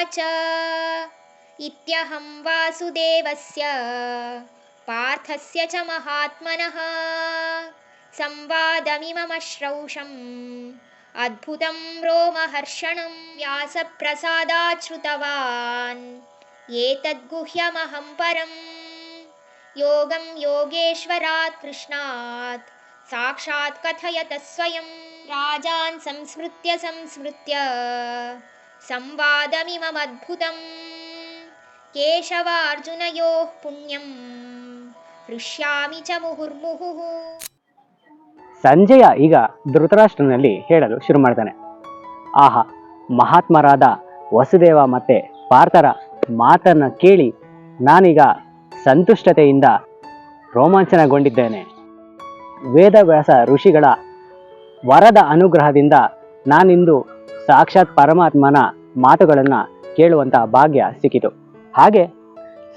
उवाच इत्यहं वासुदेवस्य पार्थस्य च महात्मनः संवादमिममश्रौषम् अद्भुतं रोमहर्षणं व्यासप्रसादात् श्रुतवान् एतद्गुह्यमहं परम् योगं योगेश्वरात् कृष्णात् साक्षात् कथयतः स्वयं राजान् संस्मृत्य संवादमिममद्भुतं केशवार्जुनयोः पुण्यं हृष्यामि च मुहुर्मुहुः. ಸಂಜಯ ಈಗ ಧೃತರಾಷ್ಟ್ರನಲ್ಲಿ ಹೇಳಲು ಶುರು ಮಾಡ್ತಾನೆ. ಆಹಾ, ಮಹಾತ್ಮರಾದ ವಸುದೇವ ಮತ್ತೆ ಪಾರ್ಥರ ಮಾತನ್ನ ಕೇಳಿ ನಾನೀಗ ಸಂತುಷ್ಟತೆಯಿಂದ ರೋಮಾಂಚನಗೊಂಡಿದ್ದೇನೆ. ವೇದವ್ಯಾಸ ಋಷಿಗಳ ವರದ ಅನುಗ್ರಹದಿಂದ ನಾನಿಂದು ಸಾಕ್ಷಾತ್ ಪರಮಾತ್ಮನ ಮಾತುಗಳನ್ನು ಕೇಳುವಂಥ ಭಾಗ್ಯ ಸಿಕ್ಕಿತು. ಹಾಗೆ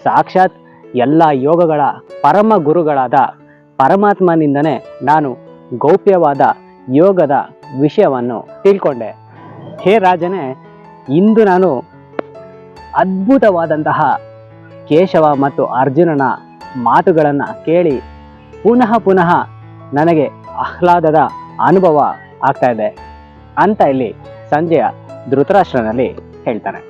ಸಾಕ್ಷಾತ್ ಎಲ್ಲ ಯೋಗಗಳ ಪರಮ ಗುರುಗಳಾದ ಪರಮಾತ್ಮನಿಂದನೇ ನಾನು ಗೌಪ್ಯವಾದ ಯೋಗದ ವಿಷಯವನ್ನು ತಿಳ್ಕೊಂಡೆ. ಹೇ ರಾಜನೇ, ಇಂದು ನಾನು ಅದ್ಭುತವಾದಂತಹ ಕೇಶವ ಮತ್ತು ಅರ್ಜುನನ ಮಾತುಗಳನ್ನು ಕೇಳಿ ಪುನಃ ನನಗೆ ಆಹ್ಲಾದದ ಅನುಭವ ಆಗ್ತಾ ಇದೆ ಅಂತ ಇಲ್ಲಿ ಸಂಜಯ ಧೃತರಾಷ್ಟ್ರನಲ್ಲಿ ಹೇಳ್ತಾನೆ.